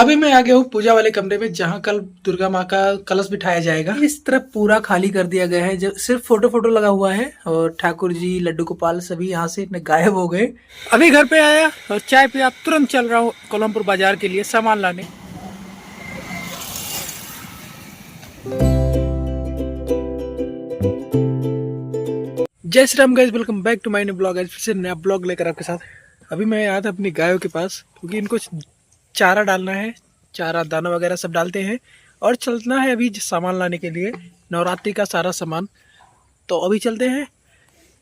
अभी मैं आ गया हूँ पूजा वाले कमरे में जहाँ कल दुर्गा माँ का कलश बिठाया जाएगा। इस तरफ पूरा खाली कर दिया गया है, जो सिर्फ फोटो फोटो लगा हुआ है और ठाकुर जी लड्डू गोपाल सभी यहाँ से गायब हो गए। अभी घर पे आया और चाय पिया, तुरंत चल रहा हूँ कोलमपुर बाजार के लिए सामान लाने। जय Shri Ram guys, welcome back to my new blog. आज फिर से नया ब्लॉग लेकर आपके साथ। अभी मैं आया था अपनी गायों के पास क्योंकि इनको चारा डालना है, चारा दाना वगैरह सब डालते हैं और चलना है अभी सामान लाने के लिए, नवरात्रि का सारा सामान। तो अभी चलते हैं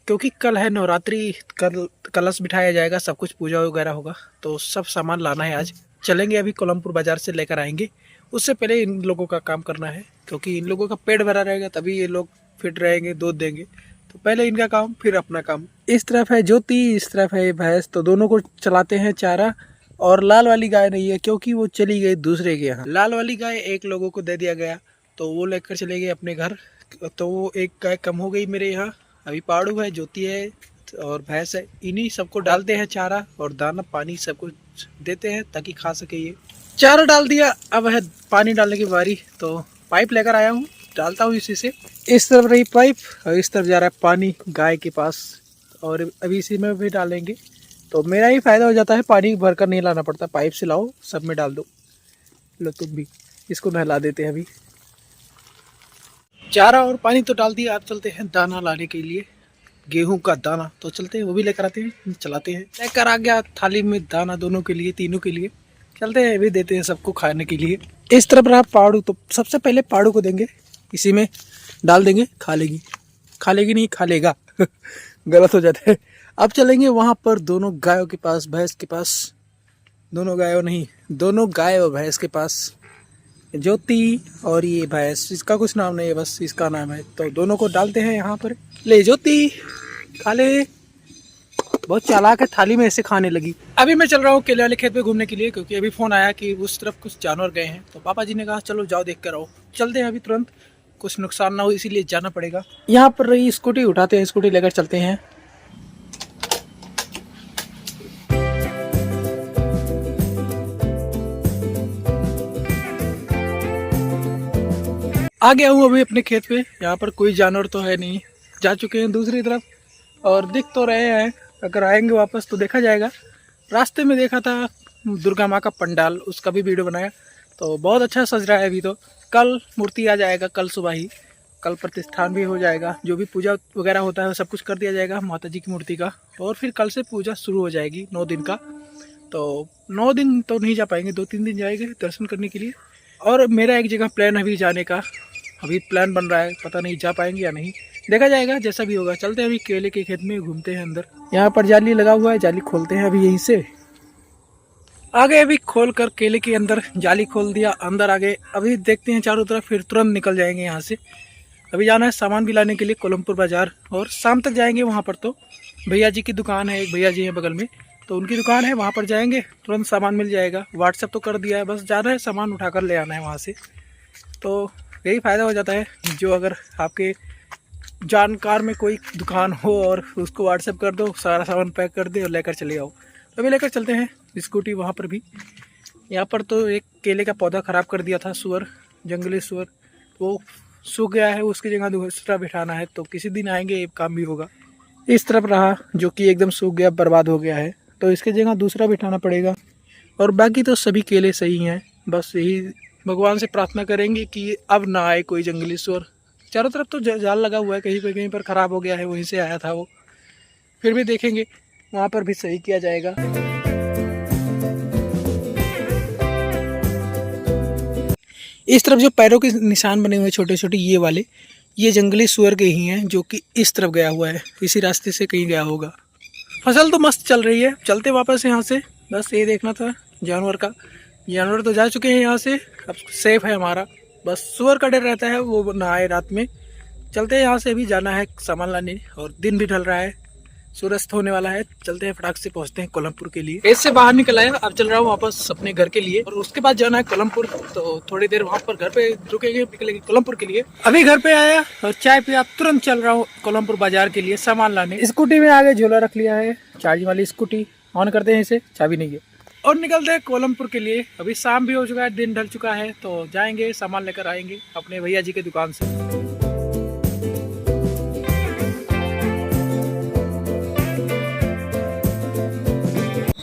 क्योंकि कल है नवरात्रि, कल कलश बिठाया जाएगा, सब कुछ पूजा वगैरह होगा, तो सब सामान लाना है। आज चलेंगे, अभी कोलमपुर बाजार से लेकर आएंगे। उससे पहले इन लोगों का काम करना है क्योंकि इन लोगों का पेट भरा रहेगा तभी ये लोग फिट रहेंगे, दूध देंगे। तो पहले इनका काम फिर अपना काम। इस तरफ है ज्योति, इस तरफ है भैंस, तो दोनों को चलाते हैं चारा। और लाल वाली गाय नहीं है क्योंकि वो चली गई दूसरे के यहाँ। लाल वाली गाय एक लोगों को दे दिया गया तो वो लेकर चले गए अपने घर, तो वो एक गाय कम हो गई मेरे यहाँ। अभी पाड़ू है, ज्योति है और भैंस है, इन्हीं सबको डालते हैं चारा और दाना पानी सब कुछ देते हैं ताकि खा सके। ये चारा डाल दिया, अब है पानी डालने की बारी। तो पाइप लेकर आया हूँ, डालता हूँ इसी से। इस तरफ रही पाइप और इस तरफ जा रहा है पानी गाय के पास, और अभी इसी में भी डालेंगे तो मेरा ही फायदा हो जाता है। पानी भरकर नहीं लाना पड़ता, पाइप से लाओ, सब में डाल दो। लो तुम भी, इसको नहला देते हैं। अभी चारा और पानी तो डाल दिया, आप चलते हैं दाना लाने के लिए, गेहूं का दाना। तो चलते हैं, वो भी लेकर आते हैं, चलाते हैं। लेकर आ गया थाली में दाना, दोनों के लिए, तीनों के लिए। चलते हैं, भी देते हैं सबको खाने के लिए। इस तरफ रहा पाड़ू, तो सबसे पहले पाड़ू को देंगे, इसी में डाल देंगे, खा लेगी। खा लेगी नहीं, खा लेगा गलत हो जाता है। अब चलेंगे वहां पर दोनों गायों के पास, भैंस के पास, दोनों गायों नहीं, दोनों गाय और भैंस के पास, ज्योति और ये भैंस, इसका कुछ नाम नहीं है, बस इसका नाम है। तो दोनों को डालते हैं यहाँ पर। ले ज्योति, खा ले। बहुत चालाक है, थाली में ऐसे खाने लगी। अभी मैं चल रहा हूँ केले वाले खेत पे घूमने के लिए क्योंकि अभी फोन आया कि उस तरफ कुछ जानवर गए हैं। तो पापा जी ने कहा चलो जाओ देख कर आओ। चलते हैं अभी तुरंत, कुछ नुकसान ना हो इसीलिए जाना पड़ेगा। यहाँ पर रही स्कूटी, उठाते हैं, स्कूटी लेकर चलते हैं। आ गया हूँ अभी अपने खेत पे। यहाँ पर कोई जानवर तो है नहीं, जा चुके हैं दूसरी तरफ और दिख तो रहे हैं। अगर आएंगे वापस तो देखा जाएगा। रास्ते में देखा था दुर्गा माँ का पंडाल, उसका भी वीडियो बनाया, तो बहुत अच्छा सज रहा है। अभी तो कल मूर्ति आ जाएगा, कल सुबह ही, कल प्रतिष्ठान भी हो जाएगा। जो भी पूजा वगैरह होता है वो सब कुछ कर दिया जाएगा माता जी की मूर्ति का, और फिर कल से पूजा शुरू हो जाएगी 9 दिन का। तो 9 दिन तो नहीं जा पाएंगे, 2-3 दिन जाएंगे दर्शन करने के लिए। और मेरा एक जगह प्लान है अभी जाने का, अभी प्लान बन रहा है, पता नहीं जा पाएंगे या नहीं, देखा जाएगा, जैसा भी होगा। चलते हैं अभी केले के खेत में, घूमते हैं अंदर। यहाँ पर जाली लगा हुआ है, जाली खोलते हैं अभी। यहीं से आ गए, अभी खोल कर केले के अंदर जाली खोल दिया, अंदर आ गए। अभी देखते हैं चारों तरफ, फिर तुरंत निकल जाएंगे यहाँ से। अभी जाना है सामान भी लाने के लिए कोलमपुर बाजार, और शाम तक जाएंगे वहाँ पर। तो भैया जी की दुकान है, एक भैया जी हैं बगल में, तो उनकी दुकान है, वहाँ पर जाएंगे, तुरंत सामान मिल जाएगा। व्हाट्सएप तो कर दिया है, बस जाना है सामान उठाकर ले आना है वहाँ से। तो यही फ़ायदा हो जाता है, जो अगर आपके जानकार में कोई दुकान हो और उसको व्हाट्सएप कर दो, सारा सामान पैक कर दे और लेकर चले आओ। तो अभी लेकर चलते हैं स्कूटी वहाँ पर भी। यहाँ पर तो एक केले का पौधा ख़राब कर दिया था सुअर, जंगली सुअर, वो सूख गया है, उसकी जगह दूसरा बिठाना है। तो किसी दिन आएंगे, ये काम भी होगा। इस तरफ रहा जो कि एकदम सूख गया, बर्बाद हो गया है, तो इसकी जगह दूसरा बिठाना पड़ेगा। और बाकी तो सभी केले सही हैं, बस यही भगवान से प्रार्थना करेंगे कि अब ना आए कोई जंगली सुअर। चारों तरफ तो जाल लगा हुआ है, कहीं पर ख़राब हो गया है, वहीं से आया था वो। फिर भी देखेंगे, वहाँ पर भी सही किया जाएगा। इस तरफ जो पैरों के निशान बने हुए छोटे छोटे, ये वाले, ये जंगली सुअर के ही हैं, जो कि इस तरफ गया हुआ है, इसी रास्ते से कहीं गया होगा। फसल तो मस्त चल रही है, चलते वापस यहाँ से। बस ये देखना था जानवर का, जानवर तो जा चुके हैं यहाँ से, अब सेफ है हमारा। बस सुअर का डर रहता है, वो ना आए रात में। चलते हैं यहाँ से, भी जाना है सामान लाने, और दिन भी ढल रहा है, सूरज होने वाला है। चलते हैं, फटाक से पहुँचते हैं कोलमपुर के लिए। इससे बाहर निकल आया, अब चल रहा हूँ वापस अपने घर के लिए, और उसके बाद जाना है कोलमपुर। तो थोड़ी देर वहाँ पर घर पे रुकेंगे, निकलेंगे कोलमपुर के लिए। अभी घर पे आया और चाय पिया, तुरंत चल रहा हूँ कोलमपुर बाजार के लिए सामान लाने। स्कूटी में आगे झोला रख लिया है, चार्जिंग वाली स्कूटी। ऑन करते हैं इसे, चाबी नहीं है। और निकलते हैं कोलमपुर के लिए। अभी शाम भी हो चुका है, दिन ढल चुका है, तो जाएंगे सामान लेकर आएंगे अपने भैया जी की दुकान से।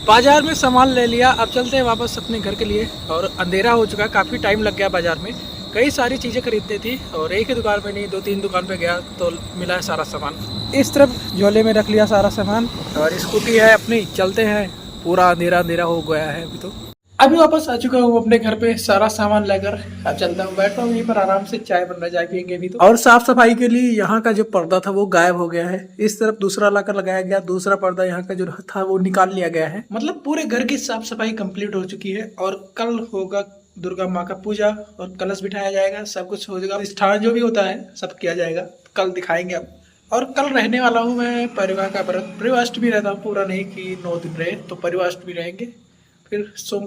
बाजार में सामान ले लिया, अब चलते हैं वापस अपने घर के लिए। और अंधेरा हो चुका है, काफ़ी टाइम लग गया बाजार में, कई सारी चीज़ें खरीदनी थी और एक ही दुकान पे नहीं 2-3 दुकान पे गया तो मिला है सारा सामान। इस तरफ झोले में रख लिया सारा सामान और स्कूटी है अपनी, चलते हैं। पूरा अंधेरा अंधेरा हो गया है अभी वापस आ चुका हूँ अपने घर पे सारा सामान लेकर। अब चलता हूँ, बैठता हूँ यहीं पर आराम से, चाय बन रहा, चाय पियेंगे अभी तो। और साफ सफाई के लिए यहाँ का जो पर्दा था वो गायब हो गया है। इस तरफ दूसरा लाकर लगाया गया, दूसरा पर्दा यहाँ का जो था वो निकाल लिया गया है। मतलब पूरे घर की साफ सफाई कंप्लीट हो चुकी है। और कल होगा दुर्गा माँ का पूजा और कलश बिठाया जाएगा, सब कुछ हो जाएगा, स्थान जो भी होता है सब किया जाएगा, कल दिखाएंगे अब। और कल रहने वाला हूँ मैं परिवार का व्रत, परिवाष्टमी रहता हूँ, पूरा नहीं कि 9 दिन रहे, तो परिवाष्टमी रहेंगे। फिर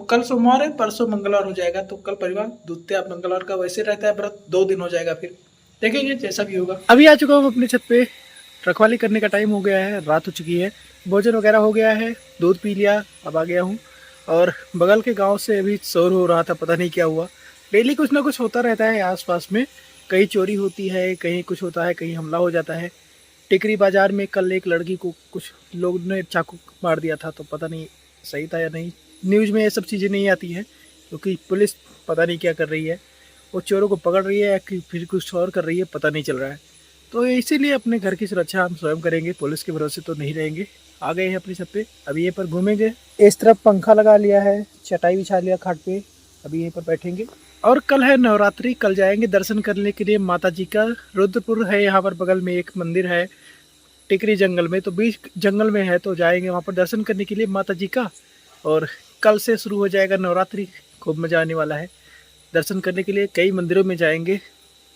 कल सोमवार है, परसों मंगलवार हो जाएगा, तो कल परिवार द्वितीया मंगलवार का वैसे रहता है व्रत, 2 दिन हो जाएगा, फिर देखेंगे जैसा भी होगा। अभी आ चुका हूँ अपनी छत पे, रखवाली करने का टाइम हो गया है, रात हो चुकी है, भोजन वगैरह हो गया है, दूध पी लिया, अब आ गया हूँ। और बगल के गांव से अभी शोर हो रहा था, पता नहीं क्या हुआ। डेली कुछ ना कुछ होता रहता है आसपास में, कहीं चोरी होती है, कहीं कुछ होता है, कहीं हमला हो जाता है। टिकरी बाजार में कल एक लड़की को कुछ लोग ने चाकू मार दिया था, तो पता नहीं सही था या नहीं। न्यूज़ में ये सब चीज़ें नहीं आती हैं क्योंकि पुलिस पता नहीं क्या कर रही है, वो चोरों को पकड़ रही है या फिर कुछ और कर रही है, पता नहीं चल रहा है। तो इसीलिए अपने घर की सुरक्षा हम स्वयं करेंगे, पुलिस के भरोसे तो नहीं रहेंगे। आ गए हैं अपनी छत पे, अभी यहीं पर घूमेंगे। इस तरफ पंखा लगा लिया है, चटाई बिछा लिया खाट पे, अभी यहीं पर बैठेंगे। और कल है नवरात्रि, कल जाएंगे दर्शन करने के लिए माता जी का। रुद्रपुर है यहाँ पर बगल में एक मंदिर है टिकरी जंगल में, तो बीच जंगल में है, तो जाएंगे वहाँ पर दर्शन करने के लिए माता जी का। और कल से शुरू हो जाएगा नवरात्रि, खूब मज़ा आने वाला है। दर्शन करने के लिए कई मंदिरों में जाएंगे,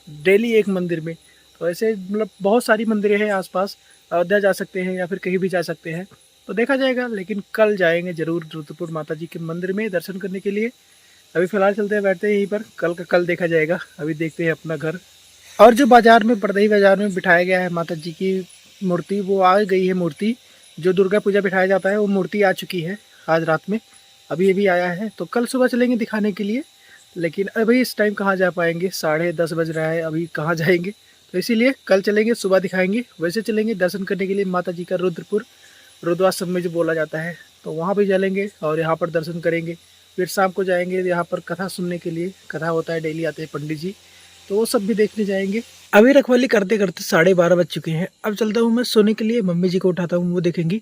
डेली एक मंदिर में, तो ऐसे मतलब बहुत सारी मंदिरें हैं आसपास, अयोध्या जा सकते हैं या फिर कहीं भी जा सकते हैं, तो देखा जाएगा। लेकिन कल जाएंगे ज़रूर रुद्रपुर माता जी के मंदिर में दर्शन करने के लिए। अभी फ़िलहाल चलते हैं, बैठते हैं यहीं पर, कल का कल देखा जाएगा। अभी देखते हैं अपना घर। और जो बाज़ार में बड़दही बाज़ार में बिठाया गया है माता जी की मूर्ति, वो आ गई है मूर्ति, जो दुर्गा पूजा बिठाया जाता है वो मूर्ति आ चुकी है आज रात में, अभी आया है। तो कल सुबह चलेंगे दिखाने के लिए, लेकिन अभी इस टाइम कहाँ जा पाएंगे, 10:30 बज रहा है, अभी कहाँ जाएंगे, तो इसीलिए कल चलेंगे, सुबह दिखाएंगे। वैसे चलेंगे दर्शन करने के लिए माता जी का रुद्रपुर, रुद्राश्रम में जो बोला जाता है, तो वहाँ भी चलेंगे और यहाँ पर दर्शन करेंगे। फिर शाम को जाएंगे यहाँ पर कथा सुनने के लिए, कथा होता है, डेली आते हैं पंडित जी, तो वो सब भी देखने जाएंगे। अभी रखवाली करते करते 12:30 बज चुके हैं। अब चलता हूँ मैं सोने के लिए, मम्मी जी को उठाता हूँ, वो देखेंगी।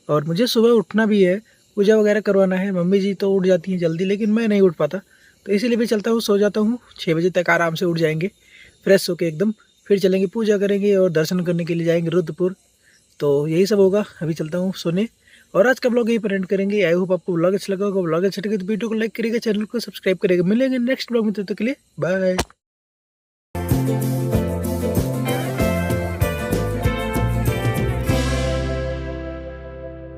और मुझे सुबह उठना भी है, पूजा वगैरह करवाना है। मम्मी जी तो उठ जाती हैं जल्दी, लेकिन मैं नहीं उठ पाता, तो इसीलिए भी चलता हूँ, सो जाता हूँ। 6 बजे तक आराम से उठ जाएंगे फ्रेश होके एकदम, फिर चलेंगे पूजा करेंगे और दर्शन करने के लिए जाएंगे रुद्रपुर। तो यही सब होगा, अभी चलता हूँ सोने। और आज का ब्लॉग यहीं पर एंड करेंगे। आई होप आपको ब्लॉग अच्छा लगा होगा। ब्लॉग अच्छा लगे तो वीडियो को लाइक करिएगा, चैनल को सब्सक्राइब करिएगा। मिलेंगे नेक्स्ट ब्लॉग में, तब तक के लिए बाय।